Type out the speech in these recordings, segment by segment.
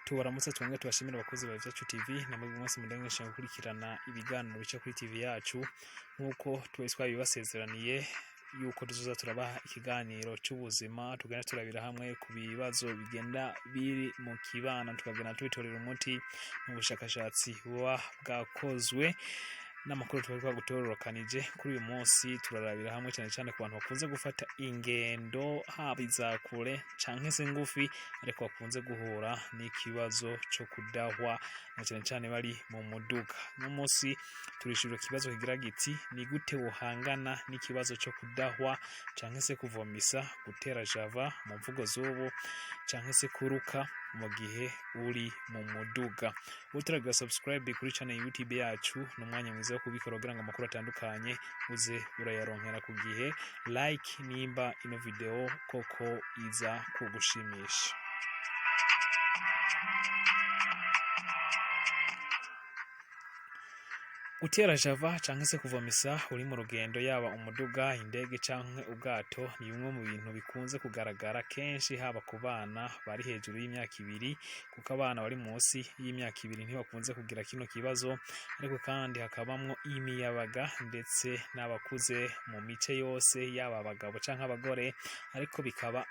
tubaramutse twongere tubashimire abakozi ba Vyacu TV namwe mwese mudangesha gukurikirana ibiganiro bica kuri TV yacu nkuko twese twabibasezeraniye yuko tuzoza turabaha ikiganiro cy'ubuzima tugenda turabira hamwe ku bibazo bigenda biri mu kibana tukagenda tubitorera umuti mu bushakashatsi buba bwakozwe n'amakuru twari gutororokanije kuri uyu munsi turarabira hamwe cyane cyane ku bantu bakunze gufata ingendo haba izakure canke se ngufi ariko bakunze guhura n'ikibazo cyo kudahwa na cyane cyane bari mu muduga. No munsi turishura ikibazo kigira giti ni gute wohangana n'ikibazo cyo kudahwa canke se kuvomisa gutera java mu mvugo z'ubu canke se kuruka mu gihe uri mu muduga. Utaragira subscribe kuri channel YouTube yacu n'umwanya mwiza wo kubikora kugira ngo amakuru atandukanye uze urayaronkera ku gihe. Like nimba ino video koko iza kugushimisha. Gutera java canke se kuvomisa uri mu rugendo yaba umuduga indege canke ubwato ni bimwe mu bintu bikunze kugaragara kenshi haba ku bana bari hejuru y'imyaka 2 kuko abana bari munsi y'imyaka 2 ntibakunze kugira kino kibazo ariko kandi hakabamwo imiyabaga ndetse n'abakuze mu mice yose yaba abagabo canke abagore ariko bikaba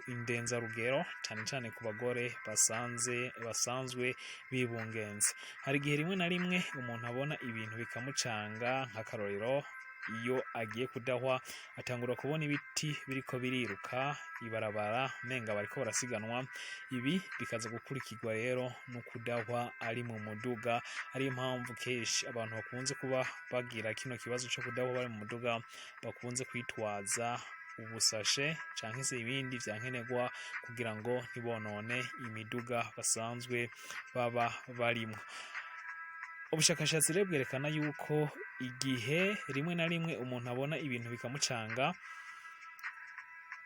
indenza rugero cyane cyane ku bagore basanzwe bibungenze. Hari gihe rimwe na rimwe umuntu abona ibintu bikamucanga nk'akarorero iyo agiye kudahwa atangura kubona ibiti biriko biriruka ibarabara menga bariko barasiganwa. Ibi bikaza gukurikirwa rero no kudahwa ari mu muduga. Ari impamvu keshi abantu bakunze kuba bagira kino kibazo cyo kudahwa bari mu muduga bakunze kwitwaza ubusashe canke se ibindi vyankenerwa kugira ngo ntibonone imiduga basanzwe baba barimo. Ubushakashatsi rero bwerekana yuko igihe rimwe na rimwe umuntu abona ibintu bikamucanga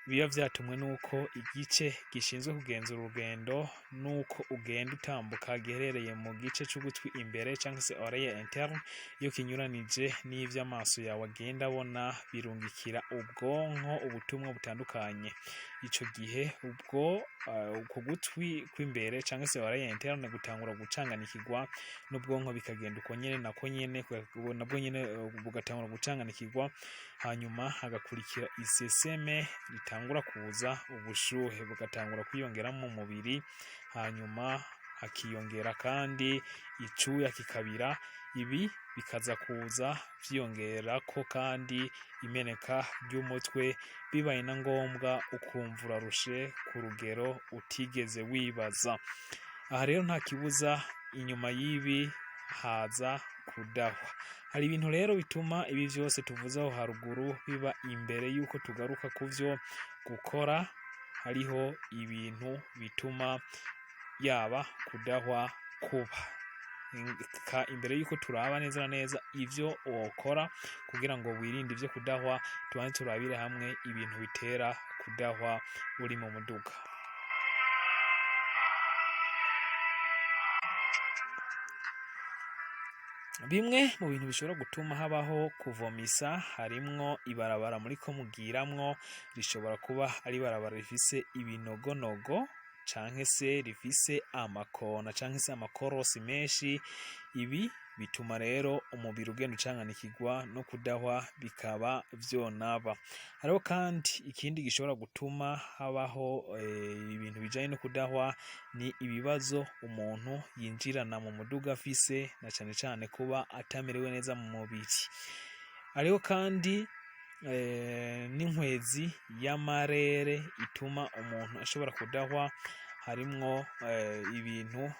biba vyatumwe nuko igice gishinzwe kugenzura urugendo nuko ugenda utambuka giherereye mu gice c'ugutwi imbere canke se oreille interne iyo kinyuranije n'ivyo amaso yawe agenda abona birungikira ubwonko ubutumwa butandukanye. Ico gihe ubwo ku gutwi kw'imbere canke se oreille interne gutangura gucanganikirwa n'ubwonko bikagenda uko nyene nako nyene nabwo nyene bugatangura gucanganikirwa hanyuma hagakurikira iseseme bitangura kuza ubushuhe bugatangura kwiyongera mu mubiri hanyuma akiyongera kandi icuya kikabira. Ibi bikaza kuza vyiyongera ko kandi imeneka ry'umutwe bibaye na ngombwa ukumva urarushe ku rugero utigeze wibaza. Aha rero nta kibuza inyuma y'ibi haza kudahwa. Hari ibintu rero bituma ibi vyose tuvuzeho haruguru biba imbere yuko tugaruka kuvyo gukora. Hariho ibintu bituma yaba kudahwa kuba imbere yuko turaba neza na neza ivyo wokora kugira ngo wirinde ivyo kudahwa. Tubane turabire hamwe ibintu bitera kudahwa uri mu muduga. Bimwe mu bintu bishobora gutuma habaho kuvomisa harimwo ibarabara muri ko mugiramwo rishobora kuba ari ibarabara rifise ibinogonogo canke se rifise amakona canke se amakorosi menshi. Ibi bituma rero umubiri ugenda ucanganikirwa no kudahwa bikaba vyonaba. Hariho kandi ikindi gishobora gutuma habaho ibintu bijanye no kudahwa ni ibibazo umuntu yinjirana mu muduga afise na cyane cyane kuba atamerewe neza mu mubiri. Hariho kandi n'inkwezi y'amarere ituma umuntu ashobora kudahwa. Harimwo ibintu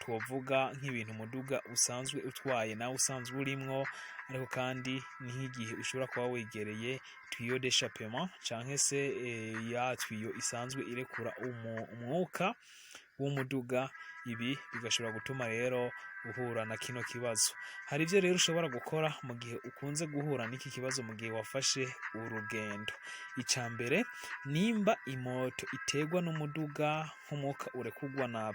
twovuga nk'ibintu umuduga usanzwe utwaye nawe usanzwe urimwo ariko kandi nk'igihe ushobora kuba wegereye tuyau d'échappement canke se ya tuyau isanzwe irekura umwuka w'umuduga. Ibi bigashobora gutuma rero uhura na kino kibazo. Hari ivyo rero ushobora gukora mu gihe ukunze guhura n'iki kibazo mu gihe wafashe urugendo. Icambere nimba imoto iterwa n'umuduga nk'umwuka urekugwa na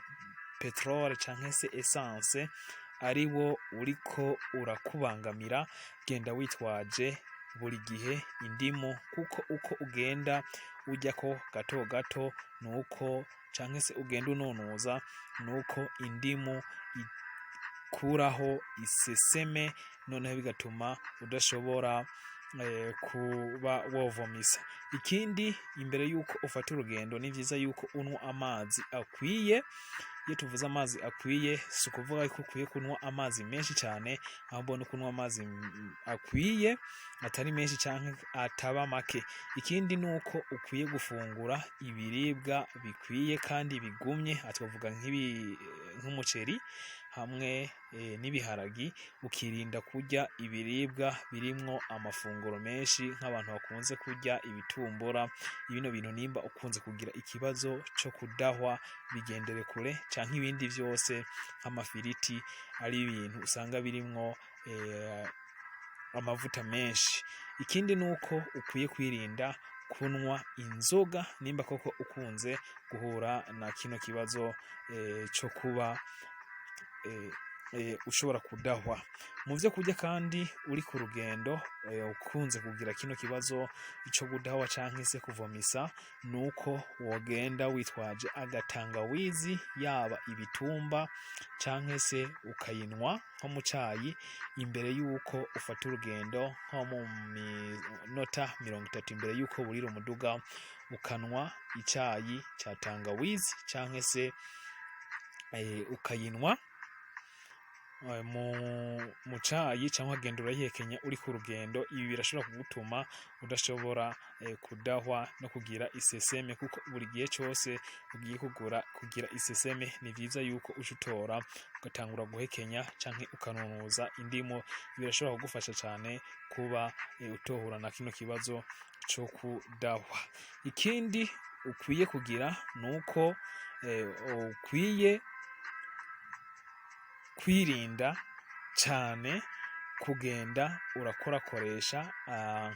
petrole canke se essence ari wo uriko urakubangamira genda witwaje buri gihe indimu, kuko uko ugenda ujyako gato gato nuko canke se ugenda ununuza nuko indimu ikuraho iseseme, noneho bigatuma udashobora kuba wovomisa. Ikindi, imbere yuko ufata urugendo ni vyiza yuko unywa amazi akwiye. Iyo tuvuze amazi akwiye, si ukuvuga ko ukwiye kunywa amazi menshi cyane, ahubwo ni kunywa amazi akwiye, atari menshi cyangwa ataba make. Ikindi ni uko ukwiye gufungura ibiribwa bikwiye kandi bigumye, twavuga nk'umuceri hamwe n'ibiharagi, ukirinda kurya ibiribwa birimwo amafunguro menshi nk'abantu bakunze kurya ibitumbura. Bino bintu nimba ukunze kugira ikibazo cyo kudahwa, bigendere kure, canke ibindi vyose nk'amafiriti ari ibintu usanga birimwo amavuta menshi. Ikindi nuko ukwiye kwirinda kunywa inzoga nimba koko ukunze guhura na kino kibazo cyo kuba ushobora kudahwa. Mu vyo kurya kandi uri ku rugendo ukunze kugira kino kibazo cyo kudahwa canke se kuvomisa, nuko wogenda witwaje agatangawizi, yaba ibitumba canke se ukayinwa nko mu cayi imbere yuko ufata urugendo, nko mu minota 30 imbere yuko burira umuduga, ukanwa icayi ca tangawizi canke se ukayinwa mu cayi, cyangwa agenda urayihekenya uri ku rugendo. Ibi birashobora kugutuma udashobora kudahwa no kugira iseseme, kuko buri gihe cyose ugiye kugira iseseme ni vyiza yuko utora ugatangura guhekenya canke ukanunuza indimu. Birashobora kugufasha cyane kuba utohura na kino kibazo cyo kudahwa. Ikindi ukwiye kugira nuko ukwiye kwirinda cyane kugenda urakorakoresha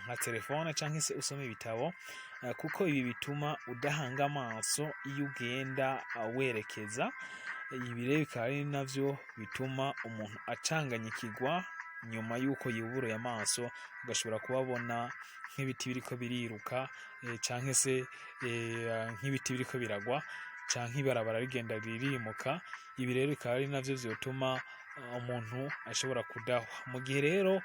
nka telefone canke se usoma ibitabo, kuko ibi bituma udahanga amaso iyo ugenda werekeza. Ibi rero bikaba ari navyo bituma umuntu acanganyikirwa nyuma yuko yuburuye amaso, ugashobora kubabona nk'ibiti biriko biriruka, canke se nk'ibiti biriko biragwa, canke ibarabara rigenda ririmuka. Ibi rero bikaba ari navyo vyotuma umuntu ashobora kudahwa. Mu gihe rero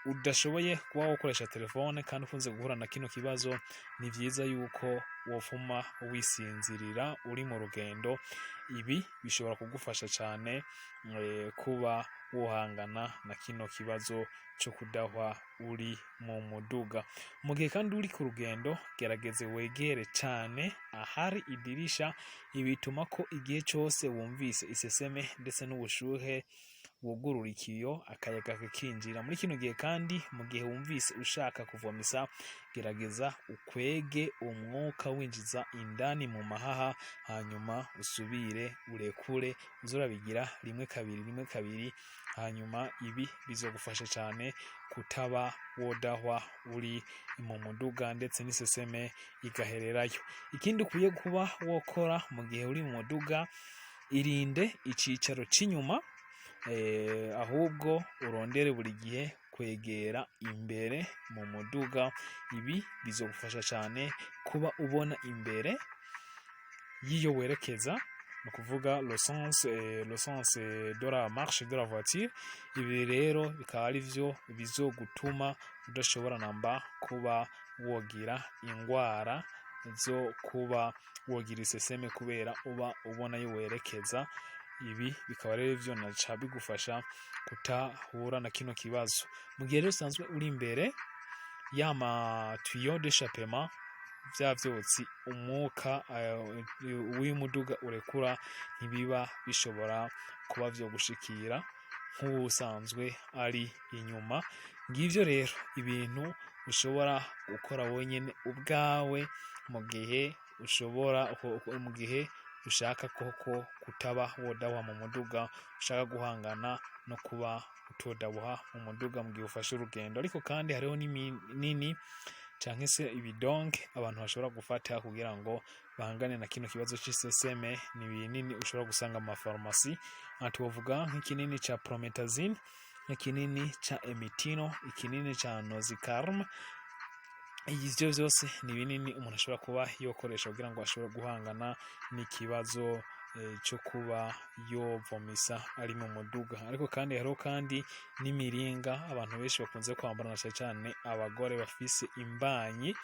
udashoboye kuba wakoresha telefone kandi ukunze guhura na kino kibazo, ni vyiza yuko wofuma wisinzirira uri mu rugendo. Ibi bishobora kugufasha cyane kuba wohangana na kino kibazo cyo kudahwa uri mu muduga. Mu gihe kandi uri ku rugendo, gerageze wegere cyane ahari idirisha. Ibi bituma ko igihe cyose wumvise iseseme ndetse n'ubushuhe, wugurura ikiyo akayaga kakinjira. Muri kino gihe kandi, mu gihe wumvise ushaka kuvomisa, gerageza ukwege umwuka winjiza indani mu mahaha, hanyuma usubire urekure. Uzorabigira rimwe kabiri, hanyuma ibi bizogufasha cyane kutaba wodahwa uri mu muduga ndetse n'iseseme igahererayo. Ikindi ukwiye kuba wokora mu gihe uri mu muduga, irinde icicaro c'inyuma, ahubwo urondere buri gihe kwegera imbere mu muduga. Ibi bizogufasha cyane kuba ubona imbere y'iyo werekeza, ni ukuvuga le sens de la marche de la voiture. Ibi rero bikaba ari vyo bizogutuma udashobora namba kuba wogira ingwara zo kuba wogira iseseme kubera uba ubona yo werekeza. Ibi bikaba rero vyo naca bigufasha kutahura na kino kibazo. Mu gihe rero usanzwe uri imbere y'ama tuyau d'échappement, vya vyotsi umwuka w'umuduga urekura, ntibiba bishobora kuba vyo gushikira nk'ubusanzwe ari inyuma. Ngivyo rero ibintu ushobora gukora wenyene ubwawe mu gihe ushaka koko kutaba wodahwa mu muduga, ushaka guhangana no kuba utodahwa mu muduga mu gihe ufashe urugendo. Ariko kandi hariho nini canke se ibidonge abantu bashobora gufata kugira ngo bahangane na kino kibazo c'iseseme. Ni binini ushobora gusanga mu mafarumasi. Tuvuga nk'ikinini ca promethazine, ikinini ca Emitino, ikinini ca Nozikarm. Ivyo vyose ni binini umuntu ashobora kuba yokoresha kugira ngo ashobore guhangana n'ikibazo cyo kuba yovomisa ari mu muduga. Ariko kandi hariho kandi n'imiringa abantu benshi bakunze kwambara, na cyane abagore bafise imbanyi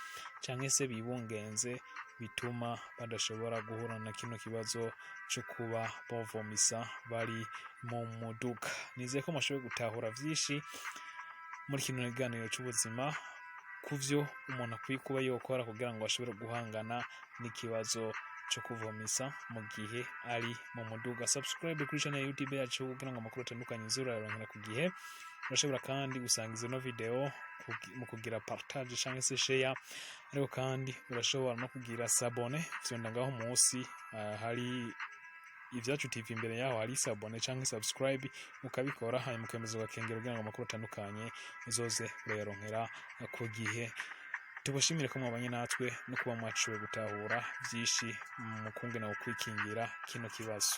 canke se bibungenze, bituma badashobora guhura na kino kibazo cyo kuba bovomisa bari mu muduga. Nizeye ko mashoboye gutahura vyinshi muri kino kiganiro cy'ubuzima kuvyo umuntu akwiye kuba yokora kugira ngo ashobore guhangana n'ikibazo cyo kuvomisa mu gihe ari mu muduga. Subscribe kuri channel ya YouTube yacu kugira ngo amakuru atandukanye uzuraronkera ku gihe. Urashobora kandi gusangiza no video mu kugira partage cyangwa se share, ariko kandi urashobora no kugira sabone vyonda ngaho munsi hari Ivyacu TV imbere yaho hari sabone cyangwa subscribe, ukabikora hanyuma ukemeza ugakengera kugira ngo amakuru atandukanye uzoze urayaronkera ku gihe. Tubashimire ko mwabanye natwe no kuba mwaciwe gutahura vyinshi mu kungena kwikingira kino kibazo.